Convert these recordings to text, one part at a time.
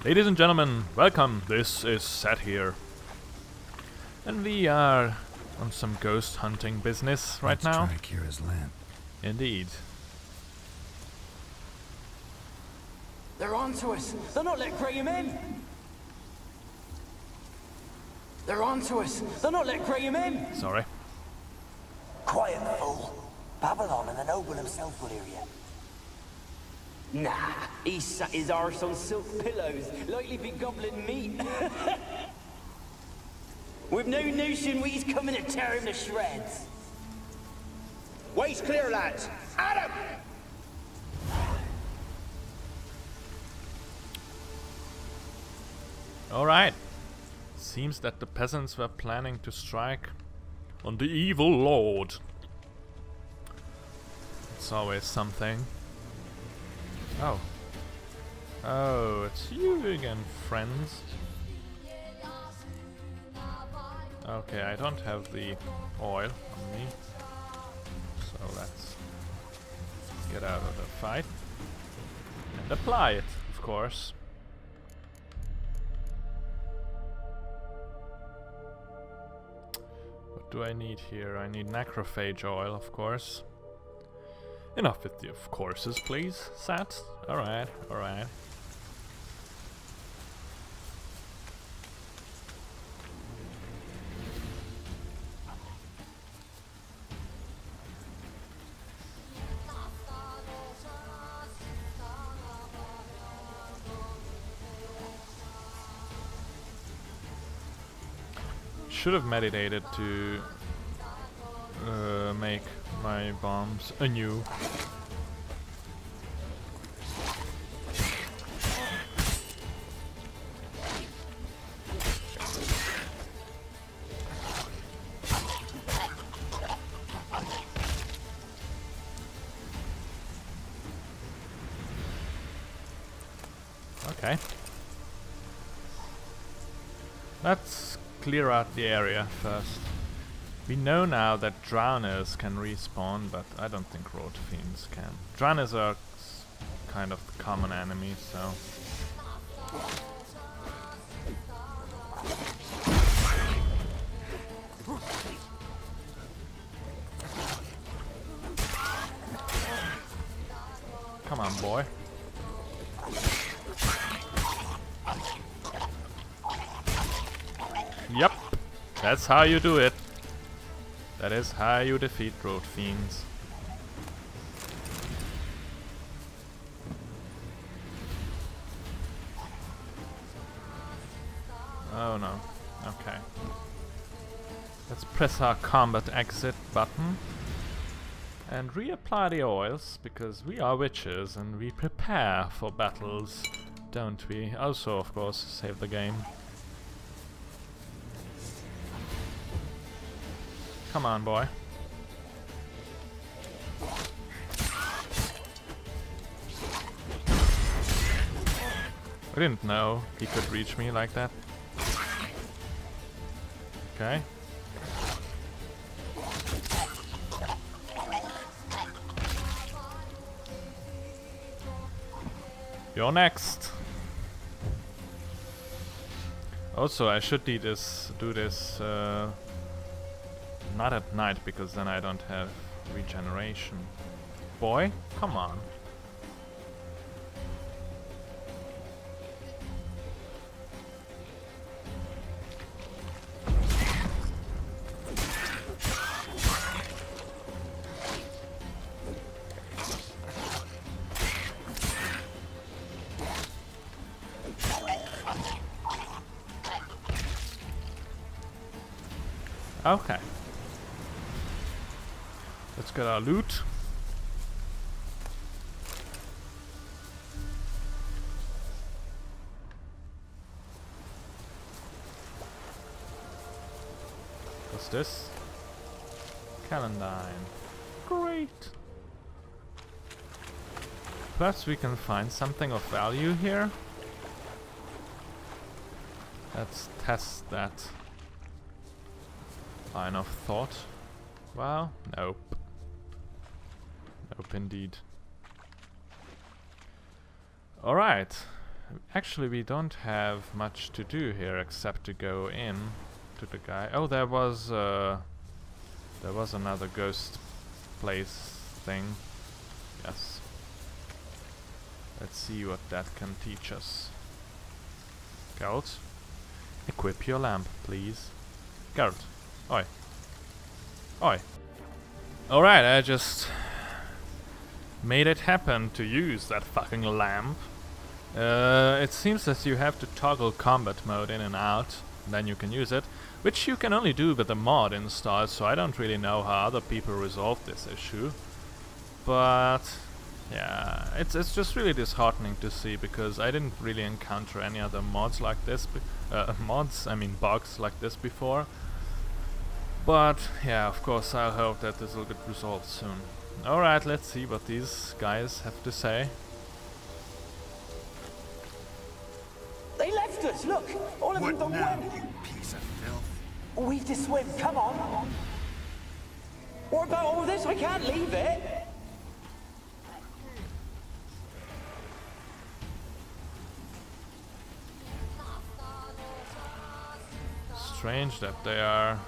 Ladies and gentlemen, welcome. This is Seth here. And we are on some ghost hunting business right now. Let's try Kira's lamp. Indeed. They're on to us. They're not letting Graham in. They're on to us. They're not letting Graham in. Sorry. Quiet, fool. Babylon and the noble himself will hear you. Nah, he sat his arse on silk pillows, likely be gobbling meat. With no notion we's coming to tear him to shreds. Waist clear, lads. Adam! Alright. Seems that the peasants were planning to strike on the evil lord. It's always something. Oh. Oh, it's you again, friends. Okay, I don't have the oil on me. So let's get out of the fight. And apply it, of course. What do I need here? I need necrophage oil, of course. Enough with the of courses, please. Sat. Alright, alright. Should have meditated to make my bombs anew. Okay. Let's clear out the area first. We know now that drowners can respawn, but I don't think road fiends can. Drowners are kind of the common enemy, so... Come on, boy. Yep, that's how you do it. That is how you defeat road fiends. Oh no. Okay. Let's press our combat exit button and reapply the oils, because we are witches and we prepare for battles, don't we? Also, of course, save the game. Come on, boy. I didn't know he could reach me like that. Okay. You're next. Also, I should do this not at night, because then I don't have regeneration. Boy, come on. Okay. Let's get our loot. What's this? Calendine. Great. Perhaps we can find something of value here. Let's test that line of thought. Well, nope. Nope indeed. Alright. Actually, we don't have much to do here except to go in to the guy. Oh, there was another ghost place thing. Yes. Let's see what that can teach us. Geralt, equip your lamp, please. Geralt, oi. Oi. Alright, I just made it happen to use that fucking lamp. It seems that you have to toggle combat mode in and out, and then you can use it, which you can only do with the mod installed, so I don't really know how other people resolve this issue. But yeah, it's just really disheartening to see, because I didn't really encounter any other mods like this, bugs like this before. But yeah, of course, I'll hope that this will get resolved soon. Alright, let's see what these guys have to say. They left us, look! All of them What done now, well. you piece of filth? We've to swim, come on! What about all this? I can't leave it! Strange that they are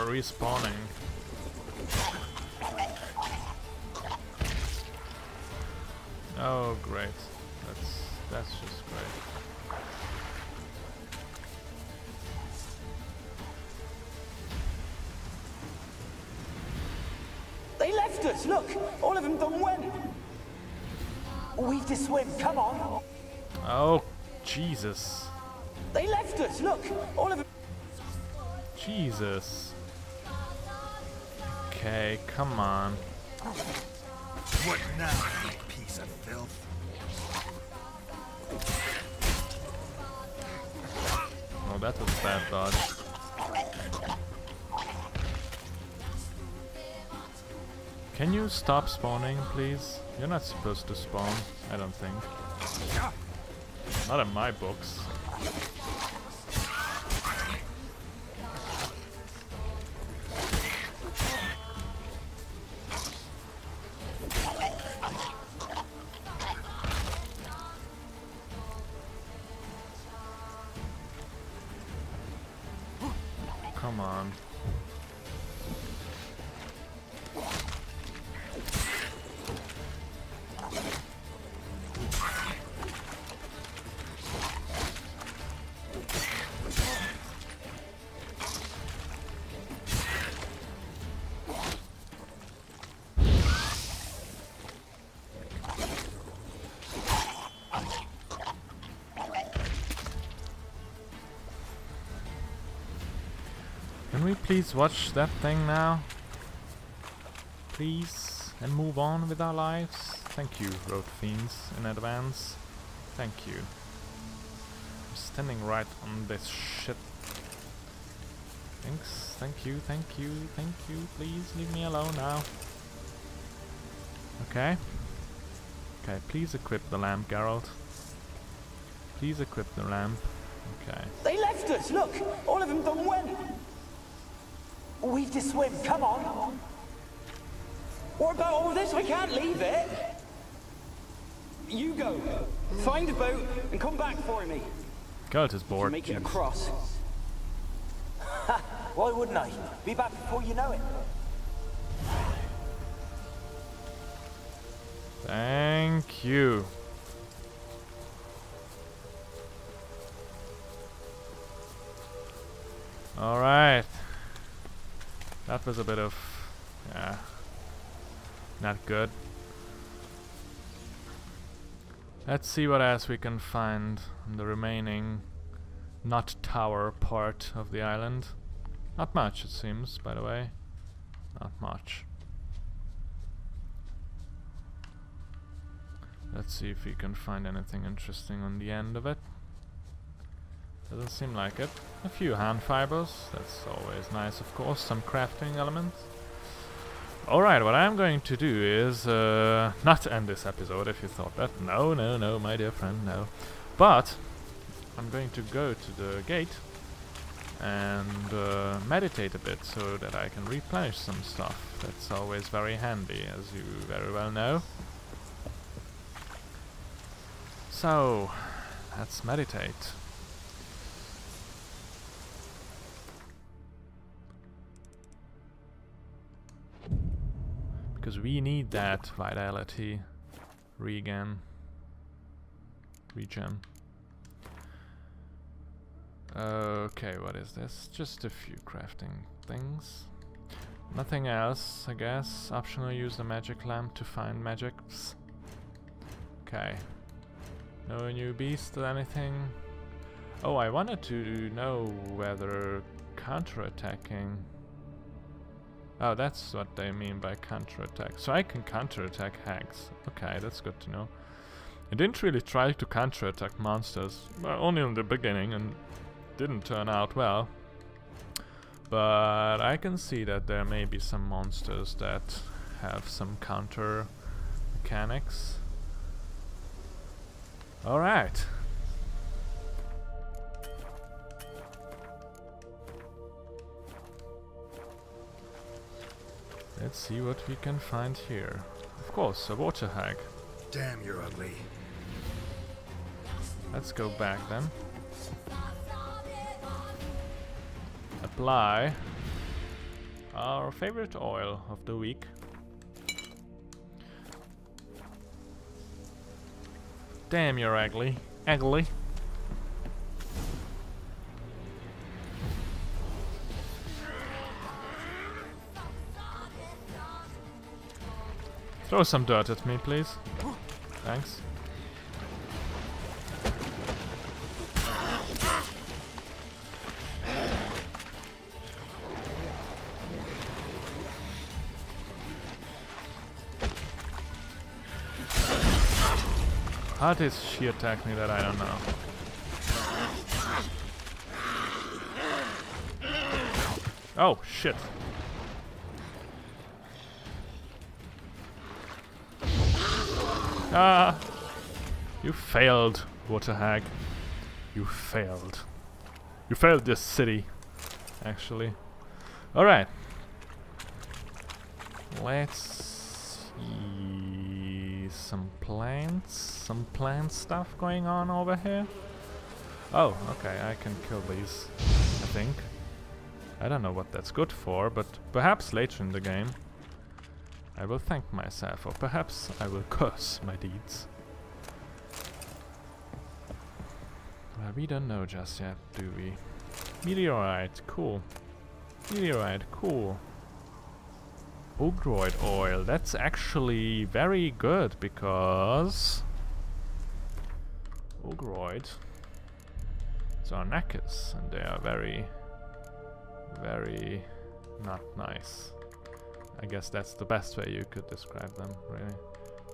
respawning. Oh great. That's just great. They left us, look! All of them done well. We've to swim, come on! Oh Jesus. They left us, look! All of them... Jesus. Okay, come on. What now, you piece of filth? Oh, that was bad dodge. Can you stop spawning, please? You're not supposed to spawn, I don't think. Not in my books. Come on. Can we please watch that thing now? Please? And move on with our lives? Thank you, road fiends, in advance. Thank you. I'm standing right on this shit. Thanks, thank you, thank you, thank you. Please leave me alone now. Okay. Okay, please equip the lamp, Geralt. Please equip the lamp. Okay. They left us, look! All of them done well. We've to swim, come on! What about all this? I can't leave it! You go. Find a boat and come back for me. Geralt is bored. Make it jeez. across. Ha! Why wouldn't I? Be back before you know it. Thank you. Alright. That was a bit of... yeah. Not good. Let's see what else we can find in the remaining not tower part of the island. Not much, it seems, by the way. Not much. Let's see if we can find anything interesting on the end of it. Doesn't seem like it. A few hand fibers, that's always nice, of course. Some crafting elements. Alright, what I'm going to do is not end this episode if you thought that. No, no, no, my dear friend, no. But I'm going to go to the gate and meditate a bit so that I can replenish some stuff. That's always very handy, as you very well know. So, let's meditate. Because we need that vitality regen. Okay, what is this? Just a few crafting things. Nothing else, I guess. Optional, use the magic lamp to find magics. Okay. No new beast or anything. Oh, I wanted to know whether counterattacking... Oh, that's what they mean by counterattack. So I can counterattack hags. Okay, that's good to know. I didn't really try to counterattack monsters. Well, only in the beginning, and didn't turn out well. But I can see that there may be some monsters that have some counter mechanics. Alright. Let's see what we can find here. Of course, a water hag. Damn, you're ugly. Let's go back then. Apply our favorite oil of the week. Damn, you're ugly. Ugly. Throw some dirt at me, please. Thanks. How did she attack me? That I don't know. Oh, shit. Ah! You failed, water hag. You failed. You failed this city, actually. Alright. Let's see some plants. Some plant stuff going on over here. Oh, okay, I can kill these, I think. I don't know what that's good for, but perhaps later in the game I will thank myself, or perhaps I will curse my deeds. Well, we don't know just yet, do we? Meteorite, cool. Meteorite, cool. Ogroid oil, that's actually very good, because Ogroid are knackers, and they are very, very not nice. I guess that's the best way you could describe them, really.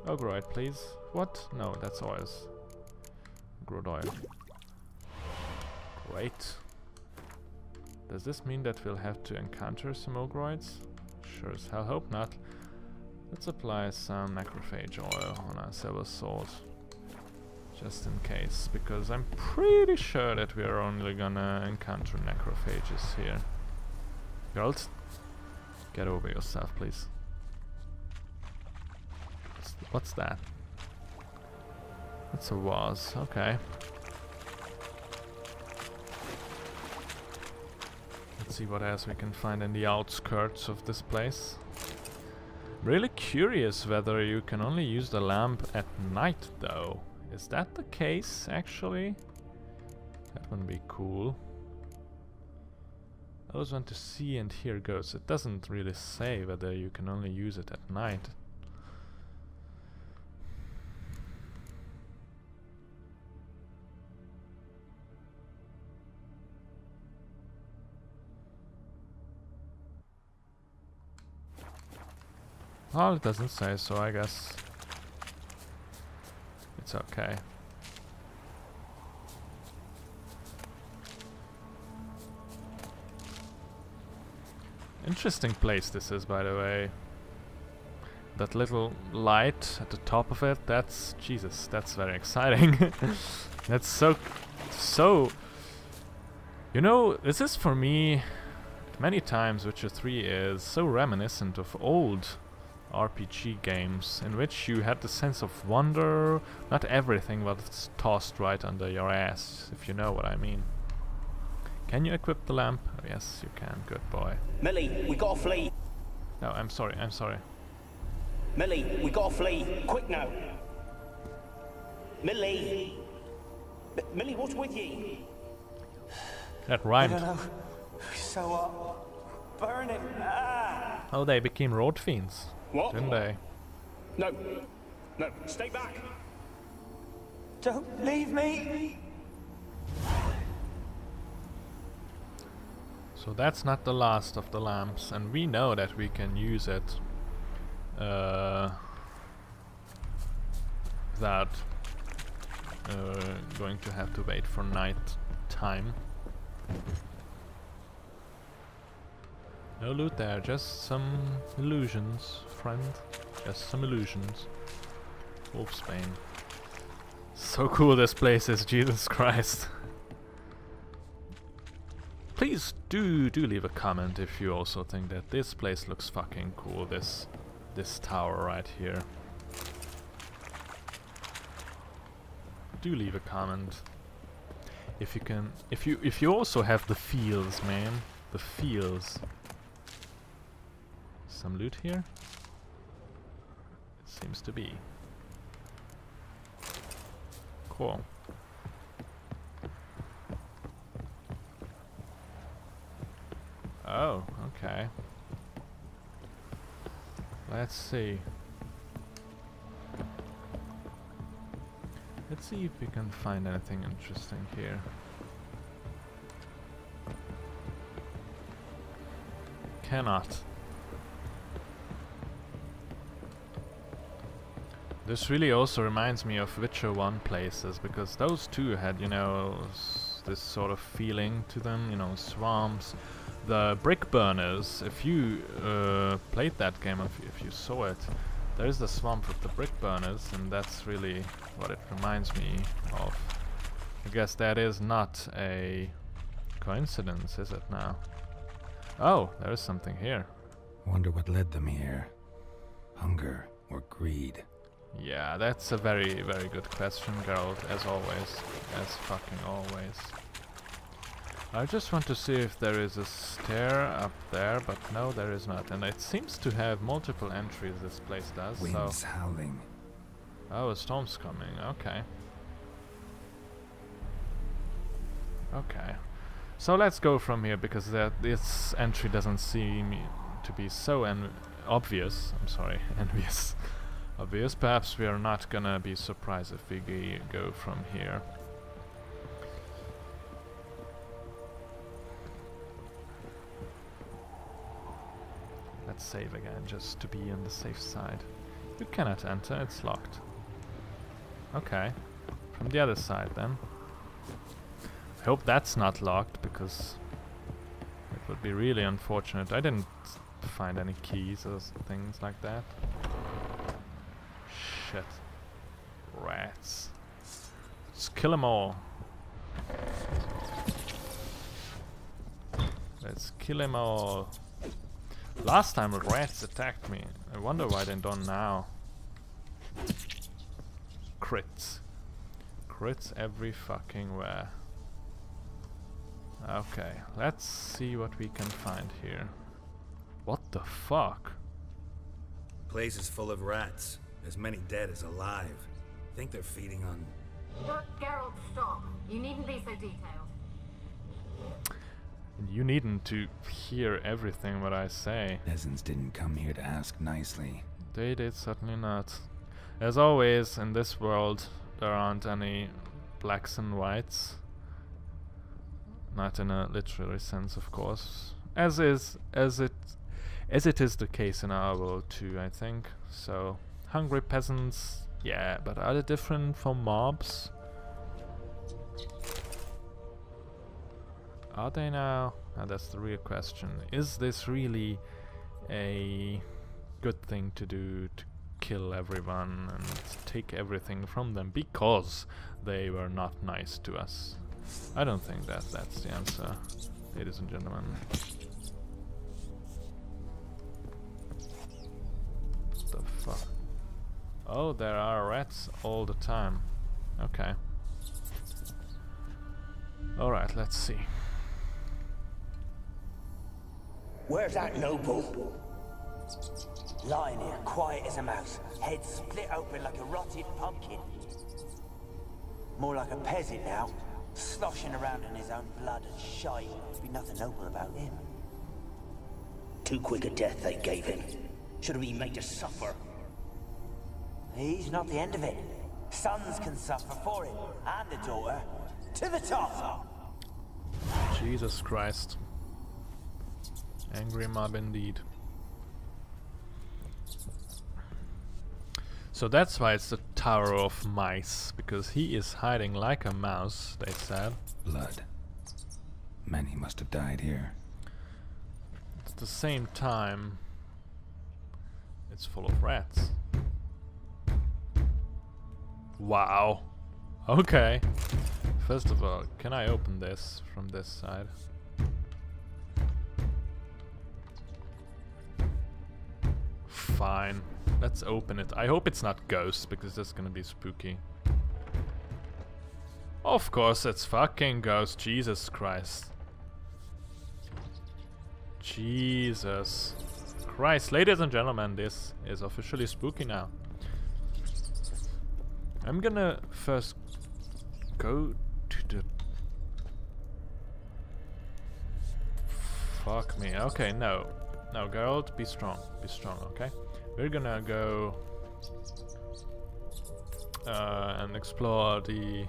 Ogroid, please. What? No, that's oils. Ogroid oil. Great. Does this mean that we'll have to encounter some Ogroids? Sure as hell hope not. Let's apply some necrophage oil on our silver sword. Just in case, because I'm pretty sure that we are only gonna encounter necrophages here. Girls, get over yourself, please. What's that? It's a vase, okay. Let's see what else we can find in the outskirts of this place. Really curious whether you can only use the lamp at night, though. Is that the case, actually? That would be cool. I always want to see and hear ghosts. It doesn't really say whether you can only use it at night. Well, it doesn't say, so I guess it's okay. Interesting place this is, by the way. that little light at the top of it, that's Jesus, that's very exciting. That's so you know, this is for me many times Witcher 3 is so reminiscent of old RPG games in which you had the sense of wonder, not everything was tossed right under your ass, if you know what I mean. Can you equip the lamp? Oh, yes, you can. Good boy. Millie, we gotta flee. No, I'm sorry. Millie, we gotta flee. Quick now. Millie. Millie, what's with you? That rhymed. I don't know. So, burning. Ah. Oh, they became road fiends. What? Didn't they? No. No, stay back. Don't leave me. So that's not the last of the lamps, and we know that we can use it without going to have to wait for night time. No loot there, just some illusions, friend. Just some illusions. Wolfsbane. So cool this place is, Jesus Christ. Please do leave a comment if you also think that this place looks fucking cool, this tower right here. Do leave a comment. If you can, if you also have the feels, man. The feels. Some loot here? It seems to be. Cool. Oh, okay. Let's see. Let's see if we can find anything interesting here. Cannot. This really also reminds me of Witcher 1 places, because those two had, you know, this sort of feeling to them, you know, swamps. The brick burners, if you played that game, if you saw it, there is the swamp with the brick burners, and that's really what it reminds me of. I guess that is not a coincidence, is it now? Oh, there is something here. Wonder what led them here. Hunger or greed? Yeah, that's a very, very good question, Geralt, as always. As fucking always. I just want to see if there is a stair up there, but no, there is not. And it seems to have multiple entries, this place does. Winds howling. Oh, a storm's coming, okay. Okay. So let's go from here, because this entry doesn't seem to be so obvious. I'm sorry, envious. Obvious. Perhaps we are not gonna be surprised if we go from here. Let's save again, just to be on the safe side. You cannot enter, it's locked. Okay. From the other side then. I hope that's not locked, because it would be really unfortunate. I didn't find any keys or things like that. Shit. Rats. Let's kill them all. Let's kill them all. Last time rats attacked me. I wonder why they don't now. Crits. Crits every fucking where. Okay, let's see what we can find here. What the fuck? Place is full of rats. As many dead as alive. Think they're feeding on... Geralt, stop. You needn't be so detailed. You needn't to hear everything what I say. Peasants didn't come here to ask nicely. They did certainly not. As always, in this world, there aren't any blacks and whites. Not in a literary sense, of course. As it is the case in our world too, I think. So, hungry peasants, yeah, but are they different from mobs? Are they now? Oh, that's the real question. Is this really a good thing to do, to kill everyone and take everything from them because they were not nice to us. I don't think that that's the answer, ladies and gentlemen. What the fuck? Oh, there are rats all the time. Okay. Alright, let's see. Where's that noble? Lying here, quiet as a mouse, head split open like a rotted pumpkin. More like a peasant now, sloshing around in his own blood and shite. There'd be nothing noble about him. Too quick a death they gave him. Should have been made to suffer. He's not the end of it. Sons can suffer for him, and the daughter. To the top! Jesus Christ. Angry mob indeed. So that's why it's the Tower of Mice, because he is hiding like a mouse, they said. Blood. Many must have died here. At the same time, it's full of rats. Wow. Okay. First of all, can I open this from this side? Fine. Let's open it. I hope it's not ghosts, because that's gonna be spooky. Of course it's fucking ghost. Jesus Christ. Jesus Christ. Ladies and gentlemen, this is officially spooky now. I'm gonna first go to the... Fuck me. Okay, no. No, girl, be strong. Be strong, okay? We're gonna go and explore the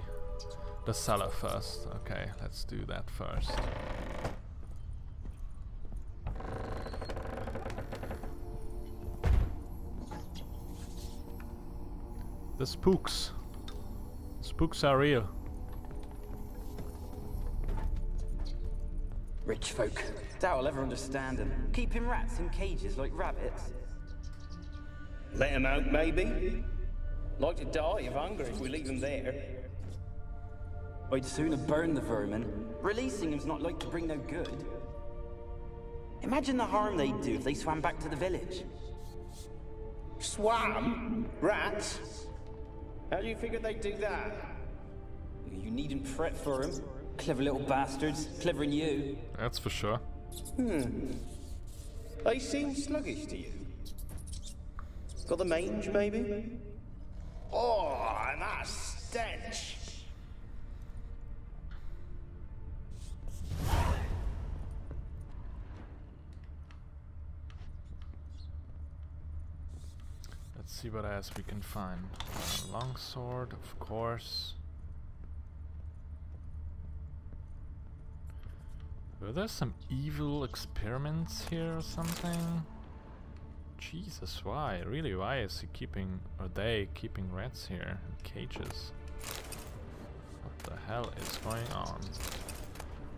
cellar first. Okay, let's do that first. The spooks. Spooks are real. Rich folk. Doubt I'll ever understand them. Keeping rats in cages like rabbits. Let him out, maybe? Like to die of hunger if we leave him there. I'd sooner burn the vermin. Releasing him's not like to bring no good. Imagine the harm they'd do if they swam back to the village. Swam? Rats? How do you figure they'd do that? You needn't fret for him. Clever little bastards. Clever than you. That's for sure. They seem sluggish to you. Got the mange, maybe? Oh, and that stench! Let's see what else we can find. Longsword, of course. Were there some evil experiments here or something? Jesus, why? Really, why is he keeping, or they keeping rats here in cages? What the hell is going on?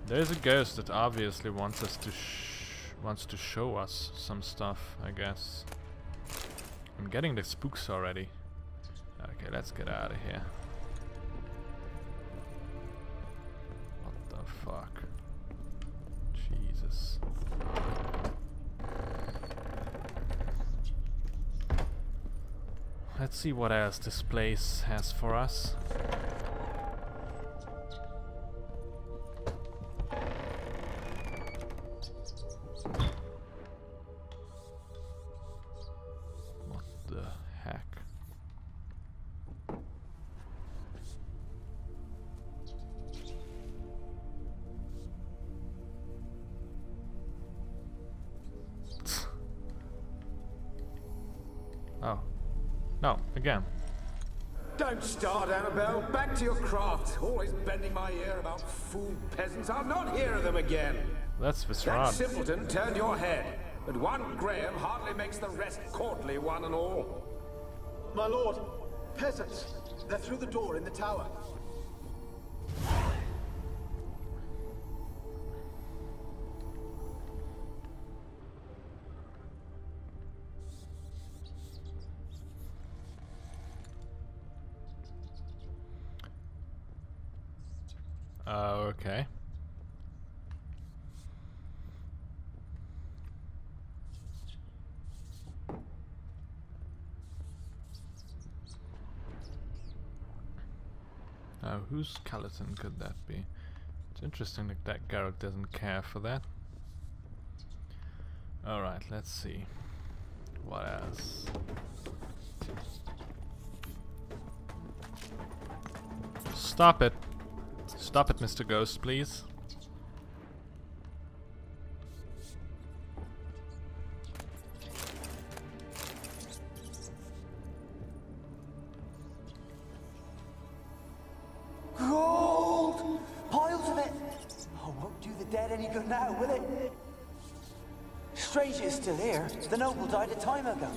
There's a ghost that obviously wants us to wants to show us some stuff, I guess. I'm getting the spooks already. Okay, let's get out of here. What the fuck? Jesus. Let's see what else this place has for us. What the heck? Oh. No, again. Don't start, Annabelle. Back to your craft. Always bending my ear about fool peasants. I'll not hear of them again. That's That Viscerad. simpleton turned your head. But one Graham hardly makes the rest courtly, one and all. My lord, peasants. They're through the door in the tower. Okay. Now, whose skeleton could that be? It's interesting that Garrett doesn't care for that. Alright, let's see. What else? Stop it! Stop it, Mr. Ghost, please. Gold! Piles of it! Oh, won't do the dead any good now, will it? Strange it's still here. The noble died a time ago.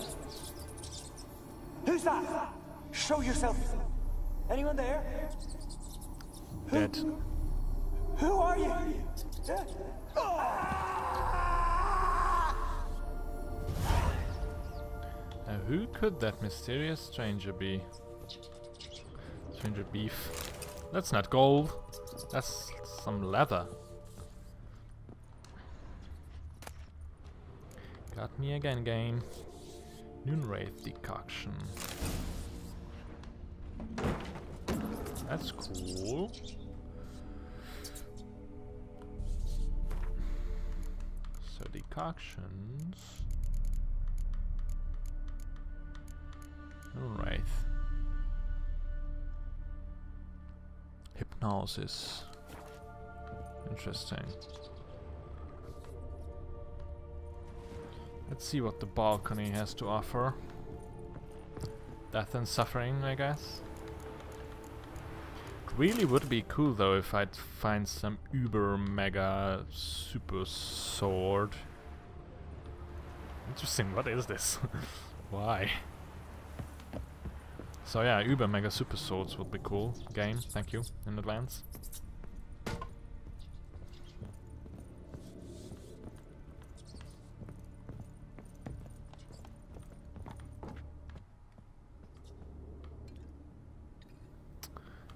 Who's that? Show yourself. Anyone there? Dead. Who are you? Now, who could that mysterious stranger be? Stranger beef. That's not gold. That's some leather. Got me again, game. Noonwraith decoction. That's cool. So decoctions. Noonwraith. Hypnosis. Interesting. Let's see what the balcony has to offer. Death and suffering, I guess. It really would be cool though if I'd find some uber mega super sword. Interesting, what is this? Why? So yeah, uber mega super swords would be cool. Game, thank you in advance.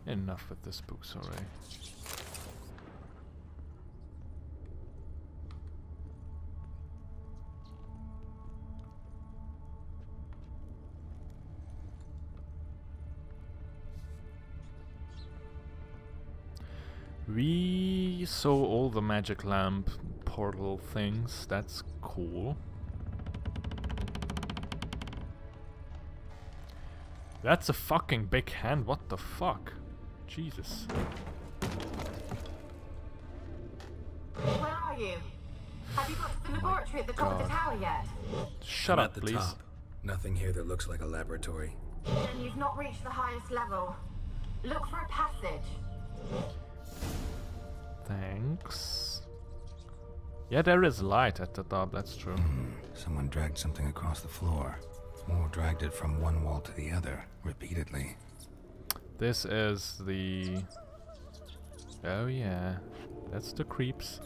Enough with this book, sorry. We saw all the magic lamp portal things, that's cool. That's a fucking big hand, what the fuck? Jesus. Where are you? Have you got to the laboratory at the top of the tower yet? Shut I'm up, at the please. top. Nothing here that looks like a laboratory. Then you've not reached the highest level. Look for a passage. Thanks. Yeah, there is light at the top, that's true. Someone dragged something across the floor. Or dragged it from one wall to the other, repeatedly. This is the... Oh yeah, that's the creeps.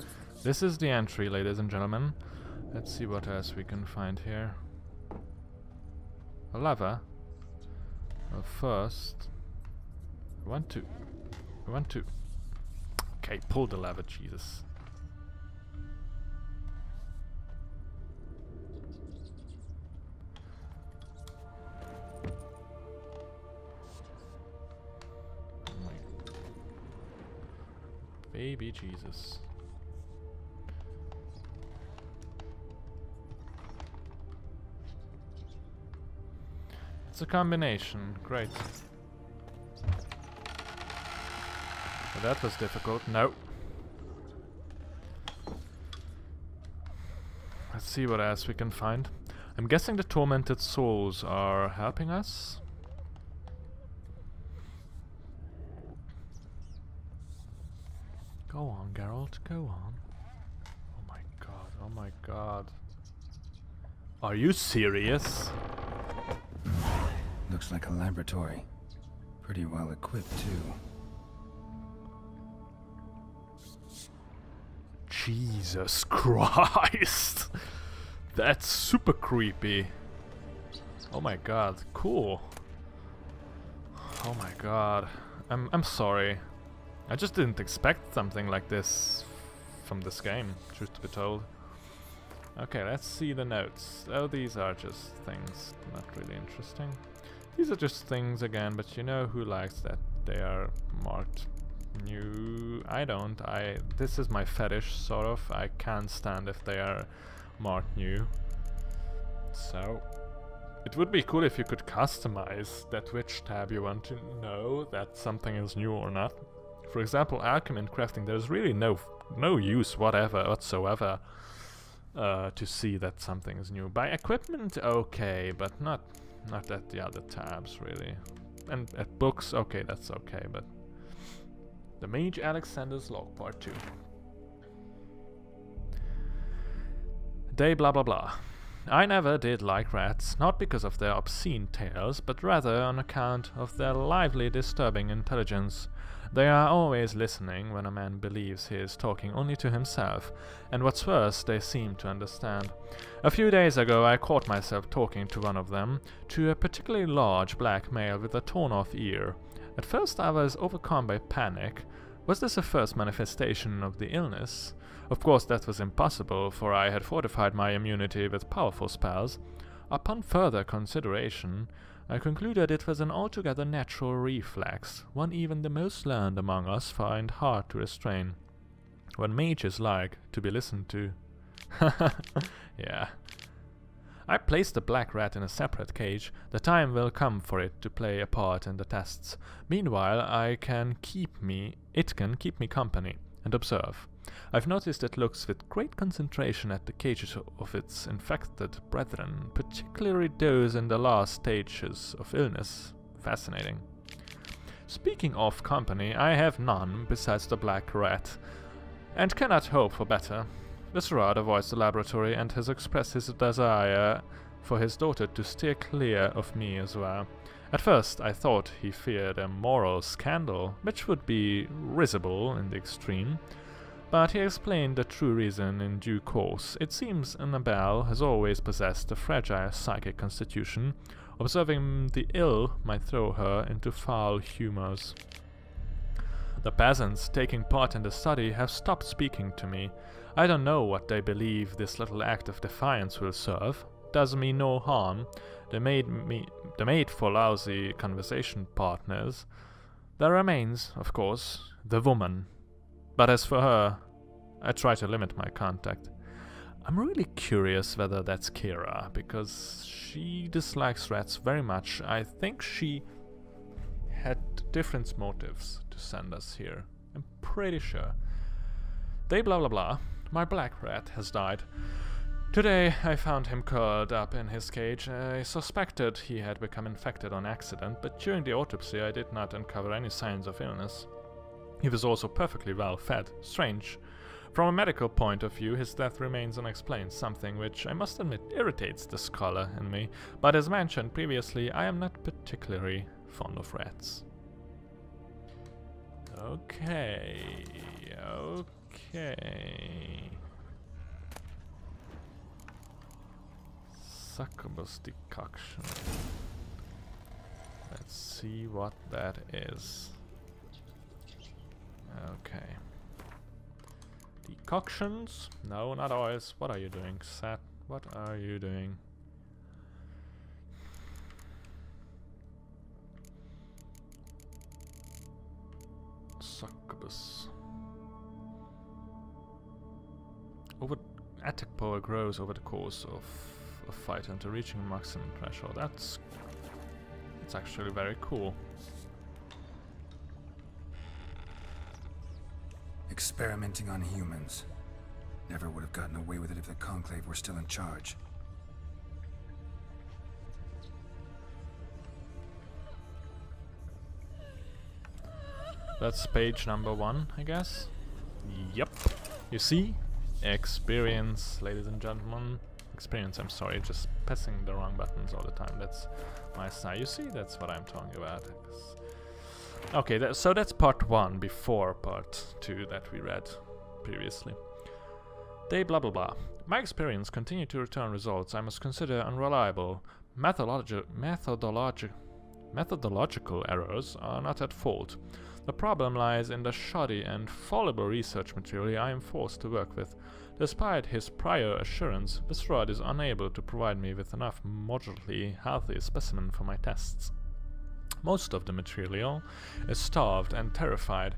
This is the entry, ladies and gentlemen. Let's see what else we can find here. A lever. Well, first... I want to... Okay, pull the lever, Jesus. Baby Jesus. It's a combination. Great. Well, that was difficult. No. Let's see what else we can find. I'm guessing the tormented souls are helping us. Go on, Geralt, go on. Oh my god, oh my god. Are you serious? Looks like a laboratory. Pretty well equipped, too. Jesus Christ! That's super creepy. Oh my god, cool. Oh my god. I'm sorry. I just didn't expect something like this from this game, truth to be told. Okay, let's see the notes. Oh, these are just things, not really interesting. These are just things again, but you know who likes that they are marked new. I don't. This is my fetish, sort of. I can't stand if they are marked new. So it would be cool if you could customize that which tab you want to know that something is new or not. For example, alchemy and crafting, there's really no use whatsoever to see that something is new. By equipment, okay, but not at the other tabs, really. And at books, okay, that's okay, but... The Mage Alexander's Log, Part 2. Day blah blah blah. I never did like rats, not because of their obscene tales, but rather on account of their lively, disturbing intelligence. They are always listening when a man believes he is talking only to himself, and what's worse, they seem to understand. A few days ago I caught myself talking to one of them, to a particularly large black male with a torn-off ear. At first I was overcome by panic. Was this a first manifestation of the illness? Of course that was impossible, for I had fortified my immunity with powerful spells. Upon further consideration, I concluded it was an altogether natural reflex, one even the most learned among us find hard to restrain. When mages like to be listened to. Yeah. I placed the black rat in a separate cage. The time will come for it to play a part in the tests. Meanwhile, it can keep me company and observe. I've noticed it looks with great concentration at the cages of its infected brethren, particularly those in the last stages of illness. Fascinating. Speaking of company, I have none besides the black rat, and cannot hope for better. This rat avoids the laboratory and has expressed his desire for his daughter to steer clear of me as well. At first I thought he feared a moral scandal, which would be risible in the extreme. But he explained the true reason in due course. It seems Annabelle has always possessed a fragile psychic constitution. Observing the ill might throw her into foul humors. The peasants taking part in the study have stopped speaking to me. I don't know what they believe this little act of defiance will serve. Does me no harm. They made for lousy conversation partners. There remains, of course, the woman. But as for her, I try to limit my contact. I'm really curious whether that's Kira, because she dislikes rats very much. I think she had different motives to send us here. I'm pretty sure. Day blah blah blah. My black rat has died. Today I found him curled up in his cage. I suspected he had become infected on accident, but during the autopsy I did not uncover any signs of illness. He was also perfectly well fed. Strange. From a medical point of view, his death remains unexplained, something which I must admit irritates the scholar in me, but as mentioned previously, I am not particularly fond of rats. Okay. Succubus decoction. Let's see what that is. Okay. Decoctions? No, not oils. What are you doing, Seth? What are you doing? Succubus. Attack power grows over the course of a fight until reaching maximum threshold. That's actually very cool. Experimenting on humans. Never would have gotten away with it if the Conclave were still in charge. That's page number 1, I guess. Yep. You see? Experience, ladies and gentlemen. Experience, I'm sorry, just pressing the wrong buttons all the time. That's my style. You see? That's what I'm talking about. Okay, so that's part 1 before part 2 that we read previously. Day blah blah blah. My experience continued to return results I must consider unreliable. Methodological methodological errors are not at fault. The problem lies in the shoddy and fallible research material I am forced to work with. Despite his prior assurance, Mr. RED is unable to provide me with enough moderately healthy specimen for my tests. Most of the material is starved and terrified.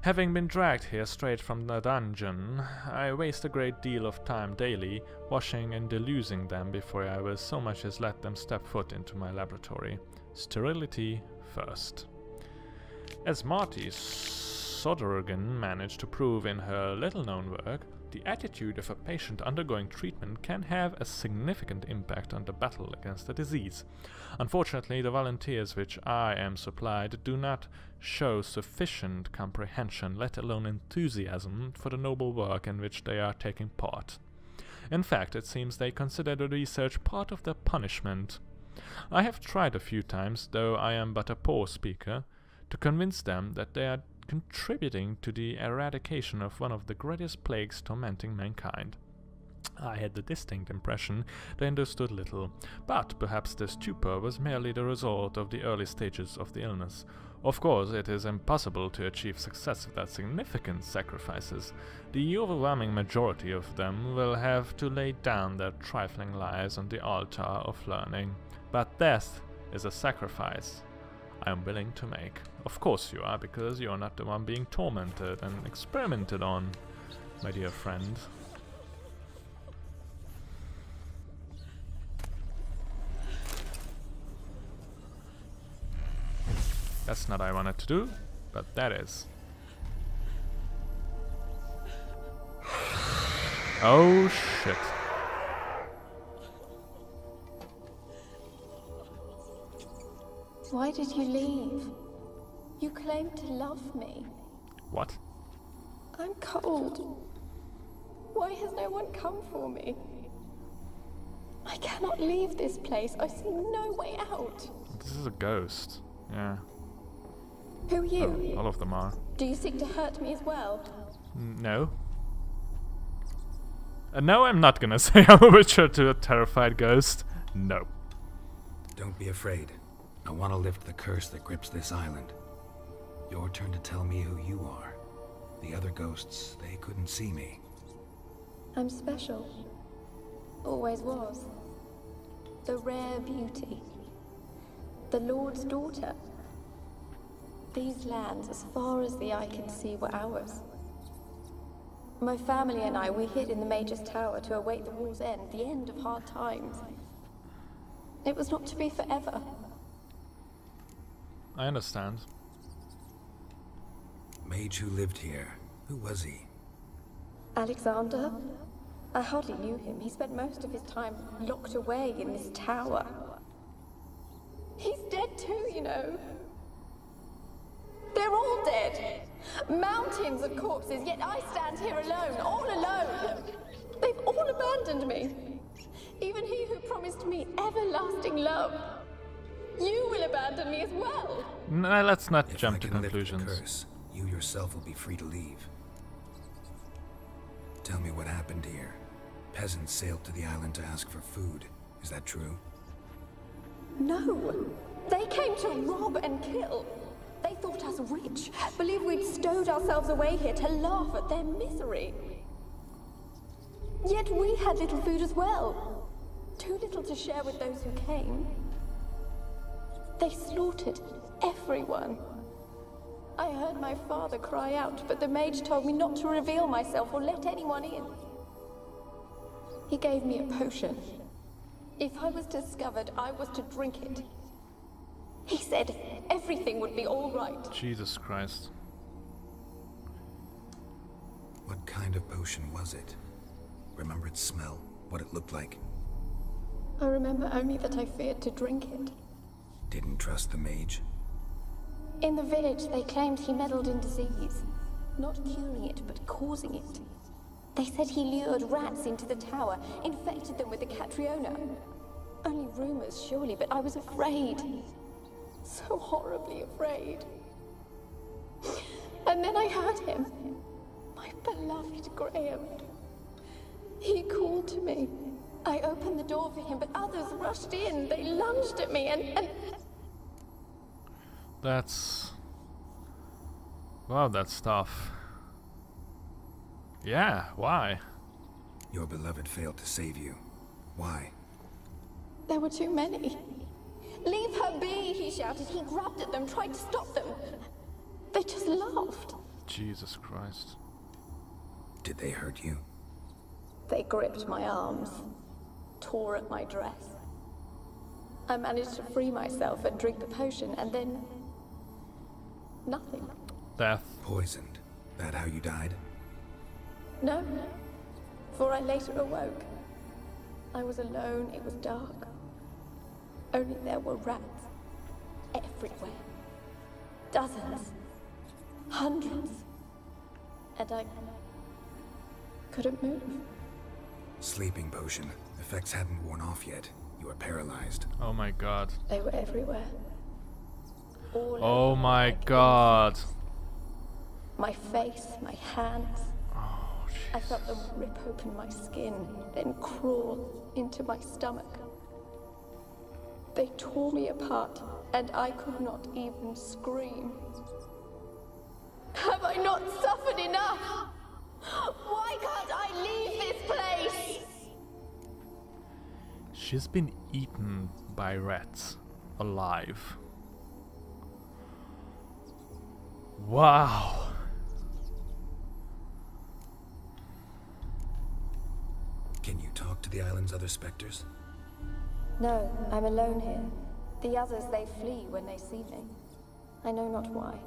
Having been dragged here straight from the dungeon, I waste a great deal of time daily washing and delusing them before I will so much as let them step foot into my laboratory. Sterility first. As Marty Sodergen managed to prove in her little-known work, the attitude of a patient undergoing treatment can have a significant impact on the battle against the disease. Unfortunately, the volunteers which I am supplied do not show sufficient comprehension, let alone enthusiasm, for the noble work in which they are taking part. In fact, it seems they consider the research part of their punishment. I have tried a few times, though I am but a poor speaker, to convince them that they are contributing to the eradication of one of the greatest plagues tormenting mankind. I had the distinct impression they understood little, but perhaps their stupor was merely the result of the early stages of the illness. Of course, it is impossible to achieve success without significant sacrifices. The overwhelming majority of them will have to lay down their trifling lives on the altar of learning. But death is a sacrifice I am willing to make. Of course you are, because you are not the one being tormented and experimented on, my dear friend. That's not what I wanted to do, but that is. Oh shit. Why did you leave? You claimed to love me. What? I'm cold. Why has no one come for me? I cannot leave this place. I see no way out. This is a ghost. Yeah. Who are you? Oh, all of them are. Do you seek to hurt me as well? No. No, I'm not gonna say I'm a witcher to a terrified ghost. No. Don't be afraid. I want to lift the curse that grips this island. Your turn to tell me who you are. The other ghosts, they couldn't see me. I'm special. Always was. The rare beauty. The Lord's daughter. These lands, as far as the eye can see, were ours. My family and I, we hid in the Major's Tower to await the war's end, the end of hard times. It was not to be forever. I understand. Mage who lived here. Who was he? Alexander? I hardly knew him. He spent most of his time locked away in this tower. He's dead too, you know. They're all dead. Mountains of corpses, yet I stand here alone, all alone. They've all abandoned me. Even he who promised me everlasting love. You will abandon me as well. No, let's not If jump I to can lift the conclusions. curse, you yourself will be free to leave. Tell me what happened here. Peasants sailed to the island to ask for food. Is that true? No. They came to rob and kill. They thought us rich, believed we'd stowed ourselves away here to laugh at their misery. Yet we had little food as well. Too little to share with those who came. They slaughtered everyone. I heard my father cry out, but the mage told me not to reveal myself or let anyone in. He gave me a potion. If I was discovered, I was to drink it. He said everything would be all right. Jesus Christ. What kind of potion was it? Remember its smell? What it looked like? I remember only that I feared to drink it. Didn't trust the mage? In the village, they claimed he meddled in disease. Not curing it, but causing it. They said he lured rats into the tower, infected them with the Catriona. Only rumors, surely, but I was afraid. So horribly afraid. And then I heard him. My beloved Graham. He called to me. I opened the door for him, but others rushed in. They lunged at me and... That's... wow, that's tough. Yeah, why? Your beloved failed to save you. Why? There were too many. Leave her be, he shouted. He grabbed at them, tried to stop them. They just laughed. Jesus Christ. Did they hurt you? They gripped my arms, tore at my dress. I managed to free myself and drink the potion, and then... nothing. Death. Poisoned. That how you died? No, for I later awoke. I was alone, it was dark. Only there were rats. Everywhere. Dozens. Hundreds. And I... couldn't move. Sleeping potion. Effects hadn't worn off yet. You were paralyzed. Oh my god. They were everywhere. All oh my god. My face, my hands. Oh, I felt them rip open my skin, then crawl into my stomach. They tore me apart, and I could not even scream. Have I not suffered enough? Why can't I leave this place? She's been eaten by rats, alive. Wow. Can you talk to the island's other specters? No, I'm alone here. The others, they flee when they see me. I know not why.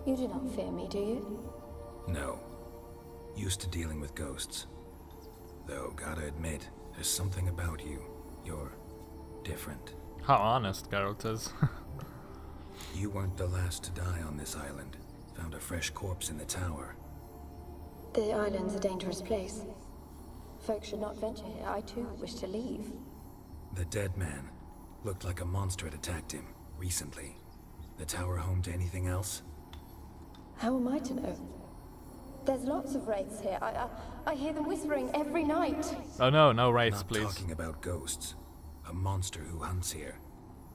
You do not fear me, do you? No. Used to dealing with ghosts. Though, gotta admit, there's something about you. You're different. How honest Geralt is. You weren't the last to die on this island. Found a fresh corpse in the tower. The island's a dangerous place. Folk should not venture here. I too wish to leave. The dead man. Looked like a monster had attacked him, recently. The tower home to anything else? How am I to know? There's lots of wraiths here. I hear them whispering every night. Oh no, no wraiths, Not please. talking about ghosts. A monster who hunts here.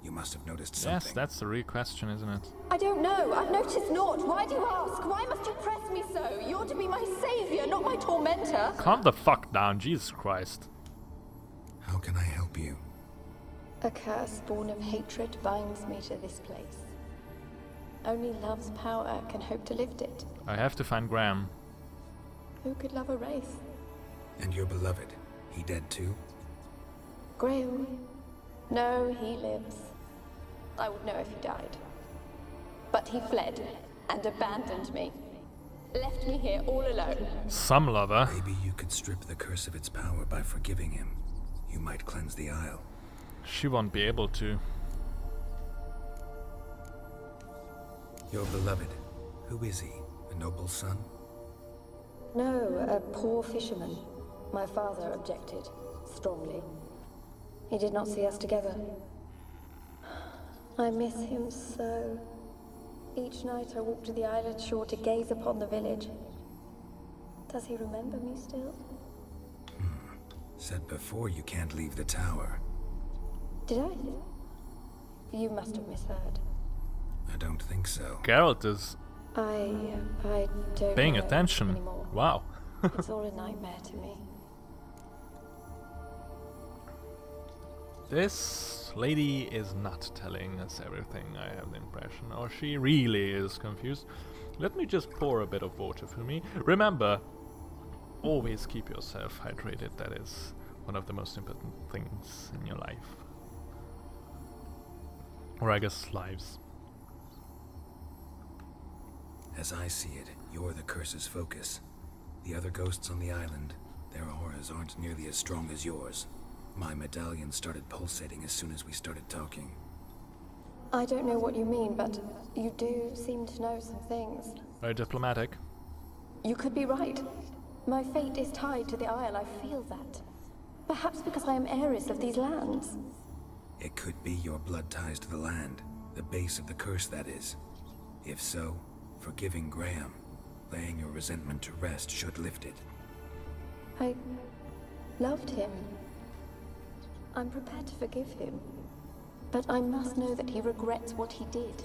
You must have noticed something. Yes, that's the real question, isn't it? I don't know. I've noticed naught. Why do you ask? Why must you press me so? You're to be my savior, not my tormentor. Calm the fuck down, Jesus Christ. How can I help you? A curse born of hatred binds me to this place. Only love's power can hope to lift it. I have to find Graham. Who could love a wraith? And your beloved, he dead too? Grail? No, he lives. I would know if he died. But he fled and abandoned me. Left me here all alone. Some lover. Maybe you could strip the curse of its power by forgiving him. You might cleanse the isle. She won't be able to. Your beloved, who is he? A noble son? No, a poor fisherman. My father objected, strongly. He did not see us together. I miss him so. Each night I walk to the island shore to gaze upon the village. Does he remember me still? Said before you can't leave the tower. Did I? You must have misheard. I don't think so. Geralt is I don't paying know attention. anymore. Wow. It's all a nightmare to me. This lady is not telling us everything, I have the impression, or she really is confused. Let me just pour a bit of water for me. Remember, always keep yourself hydrated. That is one of the most important things in your life. Or I guess lives. As I see it, you're the curse's focus. The other ghosts on the island, their auras aren't nearly as strong as yours. My medallion started pulsating as soon as we started talking. I don't know what you mean, but you do seem to know some things. Very diplomatic. You could be right. My fate is tied to the Isle, I feel that. Perhaps because I am heiress of these lands. It could be your blood ties to the land, the base of the curse, that is. If so, forgiving Graham, laying your resentment to rest should lift it. I loved him. I'm prepared to forgive him. But I must know that he regrets what he did.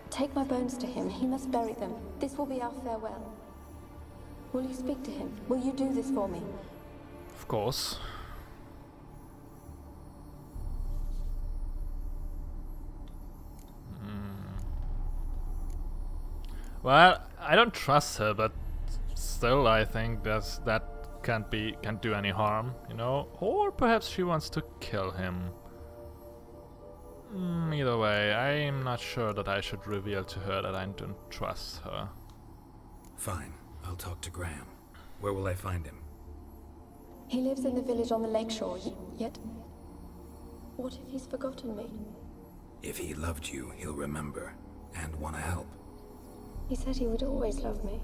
Take my bones to him. He must bury them. This will be our farewell. Will you speak to him? Will you do this for me? Of course. Well, I don't trust her, but still I think that can't do any harm, you know? Or perhaps she wants to kill him. Either way, I'm not sure that I should reveal to her that I don't trust her. Fine, I'll talk to Graham. Where will I find him? He lives in the village on the lakeshore, yet... What if he's forgotten me? If he loved you, he'll remember, and want to help. He said he would always love me.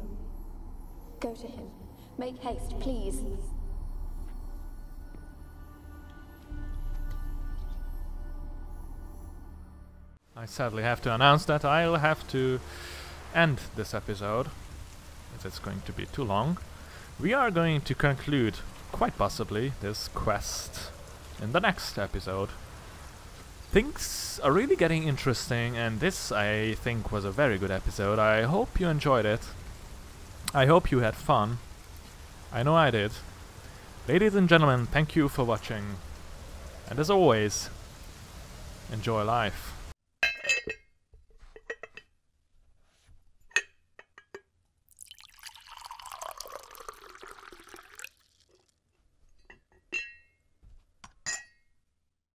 Go to him. Make haste, please. I sadly have to announce that I'll have to end this episode, as it's going to be too long. We are going to conclude, quite possibly, this quest in the next episode. Things are really getting interesting, and this, I think, was a very good episode. I hope you enjoyed it. I hope you had fun. I know I did. Ladies and gentlemen, thank you for watching. And as always, enjoy life.